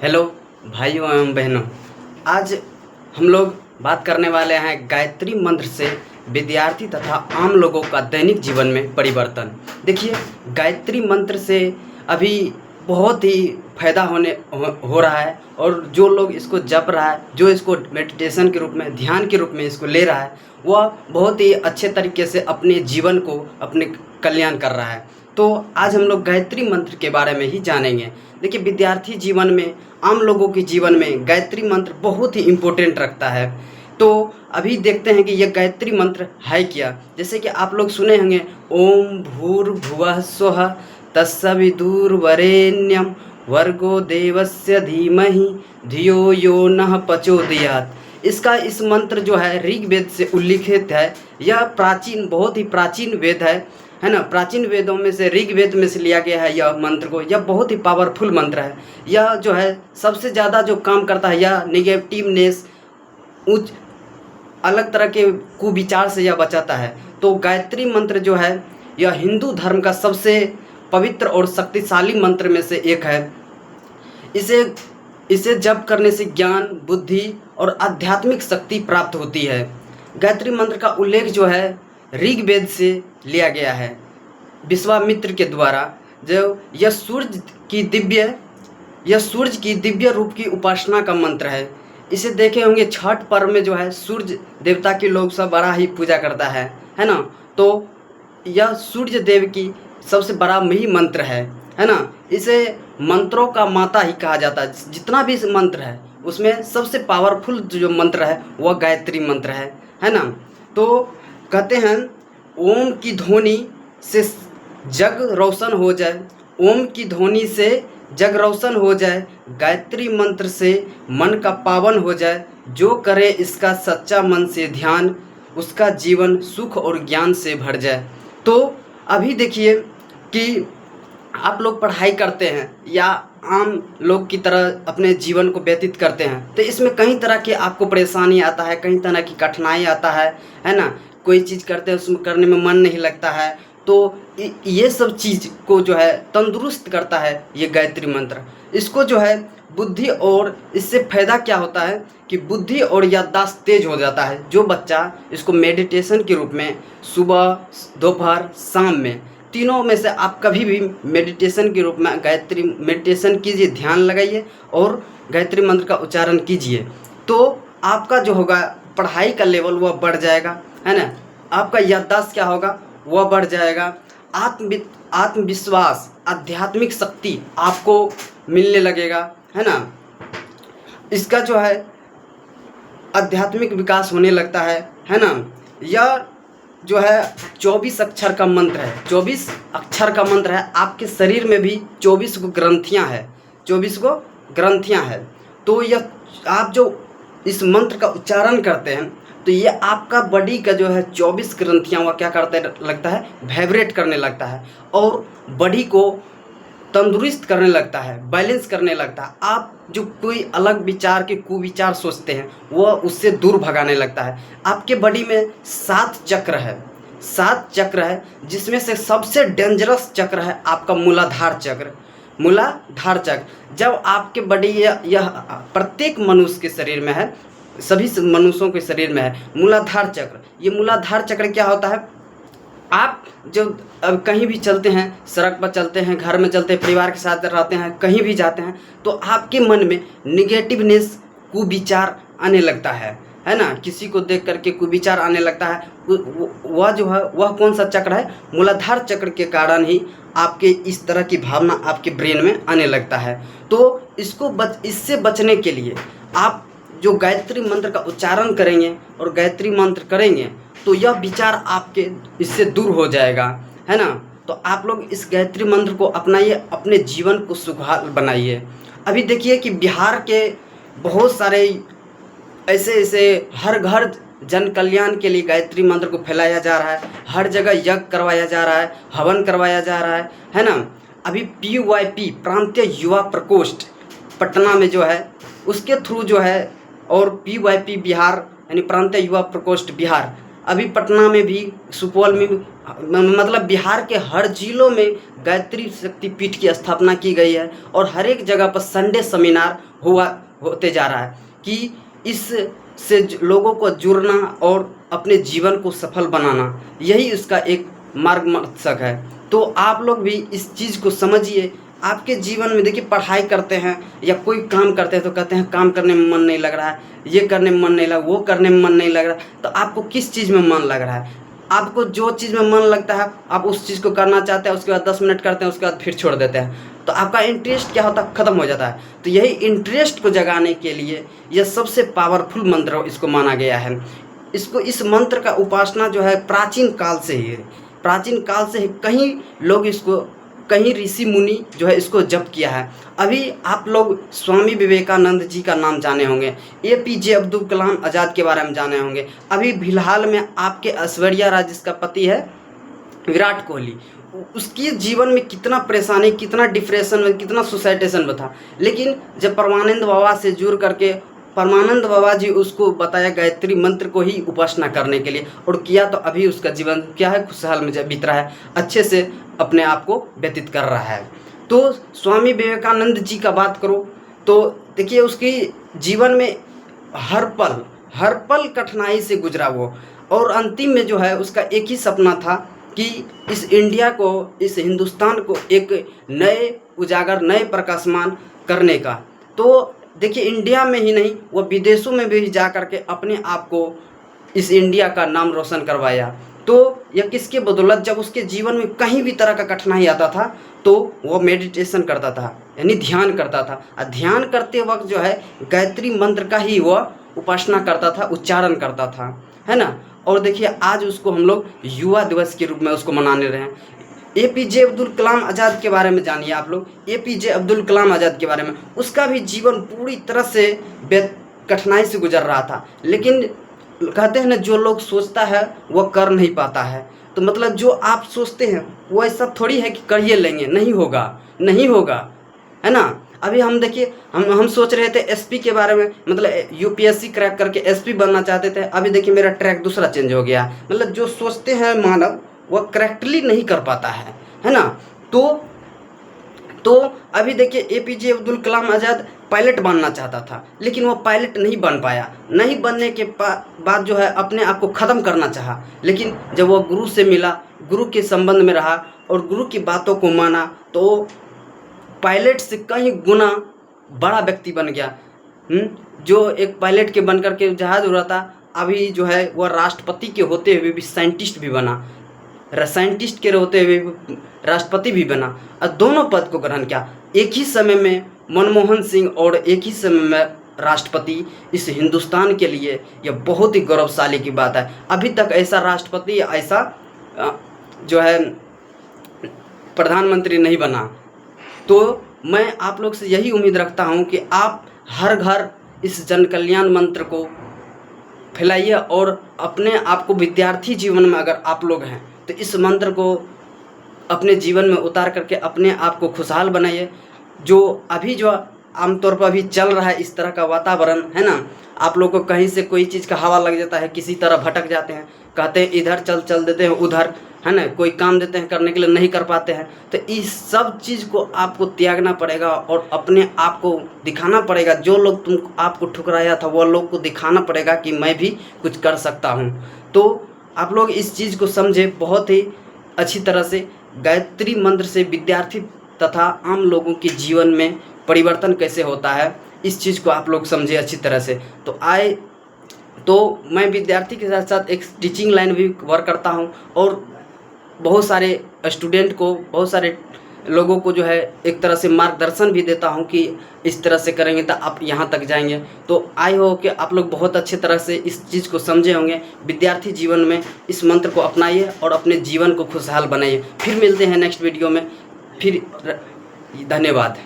Hello भाइयों एवं बहनों, आज हम लोग बात करने वाले हैं गायत्री मंत्र से विद्यार्थी तथा आम लोगों का दैनिक जीवन में परिवर्तन। देखिए, गायत्री मंत्र से अभी बहुत ही फ़ायदा हो रहा है और जो लोग इसको जप रहा है, जो इसको मेडिटेशन के रूप में, ध्यान के रूप में इसको ले रहा है, वह बहुत ही अच्छे तरीके से अपने जीवन को अपने कल्याण कर रहा है। तो आज हम लोग गायत्री मंत्र के बारे में ही जानेंगे। देखिए, विद्यार्थी जीवन में, आम लोगों के जीवन में गायत्री मंत्र बहुत ही इम्पोर्टेंट रखता है। तो अभी देखते हैं कि यह गायत्री मंत्र है क्या। जैसे कि आप लोग सुने होंगे, ओम भूर्भुवः स्वः तत्सवितुर्वरेण्यं भर्गो देवस्य धीमहि धियो यो नः प्रचोदयात्। इस मंत्र जो है ऋग्वेद से उल्लिखित है। यह प्राचीन, बहुत ही प्राचीन वेद है ना। प्राचीन वेदों में से, ऋग्वेद में से लिया गया है यह मंत्र को। यह बहुत ही पावरफुल मंत्र है। यह जो है सबसे ज़्यादा जो काम करता है, यह नेगेटिवनेस, उच्च अलग तरह के कुविचार से यह बचाता है। तो गायत्री मंत्र जो है यह हिंदू धर्म का सबसे पवित्र और शक्तिशाली मंत्र में से एक है। इसे जप करने से ज्ञान, बुद्धि और आध्यात्मिक शक्ति प्राप्त होती है। गायत्री मंत्र का उल्लेख जो है ऋग्वेद से लिया गया है, विश्वामित्र के द्वारा। जो यह सूर्य की दिव्य रूप की उपासना का मंत्र है। इसे देखे होंगे छठ पर्व में जो है सूर्य देवता के लोग सब बड़ा ही पूजा करता है ना। तो यह सूर्य देव की सबसे बड़ा ही मंत्र है ना। इसे मंत्रों का माता ही कहा जाता है। जितना भी मंत्र है उसमें सबसे पावरफुल जो मंत्र है वह गायत्री मंत्र है ना। तो कहते हैं, ओम की ध्वनि से जग रोशन हो जाए, ओम की ध्वनि से जग रोशन हो जाए, गायत्री मंत्र से मन का पावन हो जाए। जो करे इसका सच्चा मन से ध्यान, उसका जीवन सुख और ज्ञान से भर जाए। तो अभी देखिए कि आप लोग पढ़ाई करते हैं या आम लोग की तरह अपने जीवन को व्यतीत करते हैं, तो इसमें कई तरह की आपको परेशानी आता है, कई तरह की कठिनाई आता है ना। कोई चीज़ करते हैं उसमें करने में मन नहीं लगता है। तो ये सब चीज़ को जो है तंदुरुस्त करता है ये गायत्री मंत्र। इसको जो है बुद्धि, और इससे फ़ायदा क्या होता है कि बुद्धि और याददाश्त तेज हो जाता है। जो बच्चा इसको मेडिटेशन के रूप में सुबह, दोपहर, शाम में, तीनों में से आप कभी भी मेडिटेशन के रूप में गायत्री मेडिटेशन कीजिए, ध्यान लगाइए और गायत्री मंत्र का उच्चारण कीजिए, तो आपका जो होगा पढ़ाई का लेवल वह बढ़ जाएगा, है ना। आपका याददाश्त क्या होगा, वह बढ़ जाएगा। आत्मविश्वास, आध्यात्मिक शक्ति आपको मिलने लगेगा, है ना। इसका जो है आध्यात्मिक विकास होने लगता है ना। यह जो है 24 अक्षर का मंत्र है। 24 अक्षर का मंत्र है। आपके शरीर में भी 24 गो ग्रंथियाँ हैं, 24 गो ग्रंथियाँ हैं। तो यह आप जो इस मंत्र का उच्चारण करते हैं तो ये आपका बॉडी का जो है 24 ग्रंथियाँ वह क्या करते लगता है, वाइब्रेट करने लगता है और बॉडी को तंदुरुस्त करने लगता है, बैलेंस करने लगता है। आप जो कोई अलग विचार के कुविचार सोचते हैं वह उससे दूर भगाने लगता है। आपके बॉडी में 7 चक्र है, 7 चक्र है, जिसमें से सबसे डेंजरस चक्र है आपका मूलाधार चक्र। मूलाधार चक्र जब आपके बॉडी, यह प्रत्येक मनुष्य के शरीर में है, सभी मनुष्यों के शरीर में है मूलाधार चक्र। ये मूलाधार चक्र क्या होता है, आप जब अब कहीं भी चलते हैं, सड़क पर चलते हैं, घर में चलते हैं, परिवार के साथ रहते हैं, कहीं भी जाते हैं, तो आपके मन में निगेटिवनेस, कुविचार आने लगता है ना। किसी को देख करके कुविचार आने लगता है। वह जो है वह कौन सा चक्र है, मूलाधार चक्र के कारण ही आपके इस तरह की भावना आपके ब्रेन में आने लगता है। तो इससे बचने के लिए आप जो गायत्री मंत्र का उच्चारण करेंगे और गायत्री मंत्र करेंगे तो यह विचार आपके इससे दूर हो जाएगा, है ना। तो आप लोग इस गायत्री मंत्र को अपनाइए, अपने जीवन को सुखद बनाइए। अभी देखिए कि बिहार के बहुत सारे ऐसे हर घर जन कल्याण के लिए गायत्री मंत्र को फैलाया जा रहा है। हर जगह यज्ञ करवाया जा रहा है, हवन करवाया जा रहा है ना। अभी PYP, प्रांतीय युवा प्रकोष्ठ पटना में जो है उसके थ्रू जो है, और PYP बिहार यानी प्रांतीय युवा प्रकोष्ठ बिहार, अभी पटना में भी, सुपौल में भी, मतलब बिहार के हर जिलों में गायत्री शक्तिपीठ की स्थापना की गई है और हर एक जगह पर संडे सेमिनार होते जा रहा है कि इससे लोगों को जुड़ना और अपने जीवन को सफल बनाना, यही उसका एक मार्गदर्शक है। तो आप लोग भी इस चीज़ को समझिए। आपके जीवन में देखिए, पढ़ाई करते हैं या कोई काम करते हैं तो कहते हैं काम करने में मन नहीं लग रहा है, ये करने में मन नहीं लग, वो करने में मन नहीं लग रहा, तो आपको किस चीज़ में मन लग रहा है? आपको जो चीज़ में मन लगता है आप उस चीज़ को करना चाहते हैं, उसके बाद 10 मिनट करते हैं, उसके बाद फिर छोड़ देते हैं, तो आपका इंटरेस्ट क्या होता है, ख़त्म हो जाता है। तो यही इंटरेस्ट को जगाने के लिए यह सबसे पावरफुल मंत्र इसको माना गया है। इस मंत्र का उपासना जो है प्राचीन काल से ही है, प्राचीन काल से ही कहीं लोग इसको, कहीं ऋषि मुनि जो है इसको जप किया है। अभी आप लोग स्वामी विवेकानंद जी का नाम जाने होंगे, APJ अब्दुल कलाम आज़ाद के बारे में जाने होंगे। अभी फिलहाल में आपके ऐश्वर्या राय जिसका पति है विराट कोहली, उसकी जीवन में कितना परेशानी, कितना डिप्रेशन में, कितना सुसाइडेशन में था, लेकिन जब परमानंद बाबा से जुड़ करके परमानंद बाबा जी उसको बताया गायत्री मंत्र को ही उपासना करने के लिए और किया, तो अभी उसका जीवन क्या है, खुशहाल में बीत रहा है, अच्छे से अपने आप को व्यतीत कर रहा है। तो स्वामी विवेकानंद जी का बात करो तो देखिए, उसकी जीवन में हर पल कठिनाई से गुजरा वो, और अंतिम में जो है उसका एक ही सपना था कि इस इंडिया को, इस हिंदुस्तान को एक नए उजागर, नए प्रकाशमान करने का। तो देखिए, इंडिया में ही नहीं, वो विदेशों में भी जा कर के अपने आप को, इस इंडिया का नाम रोशन करवाया। तो यह किसके बदौलत, जब उसके जीवन में कहीं भी तरह का कठिनाई आता था तो वो मेडिटेशन करता था, यानी ध्यान करता था, और ध्यान करते वक्त जो है गायत्री मंत्र का ही वह उपासना करता था, उच्चारण करता था, है ना। और देखिए, आज उसको हम लोग युवा दिवस के रूप में उसको मनाने रहे हैं। APJ अब्दुल कलाम आज़ाद के बारे में जानिए आप लोग, APJ अब्दुल कलाम आज़ाद के बारे में। उसका भी जीवन पूरी तरह से कठिनाई से गुजर रहा था, लेकिन कहते हैं ना, जो लोग सोचता है वह कर नहीं पाता है। तो मतलब जो आप सोचते हैं वो ऐसा थोड़ी है कि कर ही लेंगे, नहीं होगा, है ना। अभी हम देखिए, हम सोच रहे थे SP के बारे में, मतलब UPSC क्रैक करके SP बनना चाहते थे। अभी देखिए मेरा ट्रैक दूसरा चेंज हो गया। मतलब जो सोचते हैं मानव, वह करेक्टली नहीं कर पाता है ना। तो अभी देखिए, APJ अब्दुल कलाम आज़ाद पायलट बनना चाहता था, लेकिन वो पायलट नहीं बन पाया। नहीं बनने के बाद जो है अपने आप को ख़त्म करना चाहा, लेकिन जब वो गुरु से मिला, गुरु के संबंध में रहा और गुरु की बातों को माना, तो पायलट से कहीं गुना बड़ा व्यक्ति बन गया। जो एक पायलट के बन कर के जहाज़ उड़ा था, अभी जो है वह राष्ट्रपति के होते हुए भी साइंटिस्ट भी बना, साइंटिस्ट के होते हुए राष्ट्रपति भी बना, और दोनों पद को ग्रहण किया एक ही समय में। मनमोहन सिंह और एक ही समय में राष्ट्रपति, इस हिंदुस्तान के लिए यह बहुत ही गौरवशाली की बात है। अभी तक ऐसा राष्ट्रपति, ऐसा जो है प्रधानमंत्री नहीं बना। तो मैं आप लोग से यही उम्मीद रखता हूं कि आप हर घर इस जन कल्याण मंत्र को फैलाइए, और अपने आप को, विद्यार्थी जीवन में अगर आप लोग हैं तो इस मंत्र को अपने जीवन में उतार करके अपने आप को खुशहाल बनाइए। जो आमतौर पर अभी चल रहा है इस तरह का वातावरण, है ना, आप लोग को कहीं से कोई चीज़ का हवा लग जाता है, किसी तरह भटक जाते हैं, कहते हैं इधर चल देते हैं उधर, है ना, कोई काम देते हैं करने के लिए नहीं कर पाते हैं। तो इस सब चीज़ को आपको त्यागना पड़ेगा और अपने आप को दिखाना पड़ेगा। जो लोग आपको ठुकराया था वो लोग को दिखाना पड़ेगा कि मैं भी कुछ कर सकता हूँ। तो आप लोग इस चीज़ को समझे बहुत ही अच्छी तरह से। गायत्री मंत्र से विद्यार्थी तथा आम लोगों के जीवन में परिवर्तन कैसे होता है, इस चीज़ को आप लोग समझे अच्छी तरह से। तो मैं विद्यार्थी के साथ साथ एक टीचिंग लाइन भी वर्क करता हूँ, और बहुत सारे स्टूडेंट को, बहुत सारे लोगों को जो है एक तरह से मार्गदर्शन भी देता हूं कि इस तरह से करेंगे तो आप यहां तक जाएंगे। तो आई हो कि आप लोग बहुत अच्छे तरह से इस चीज़ को समझे होंगे। विद्यार्थी जीवन में इस मंत्र को अपनाइए और अपने जीवन को खुशहाल बनाइए। फिर मिलते हैं नेक्स्ट वीडियो में। फिर धन्यवाद।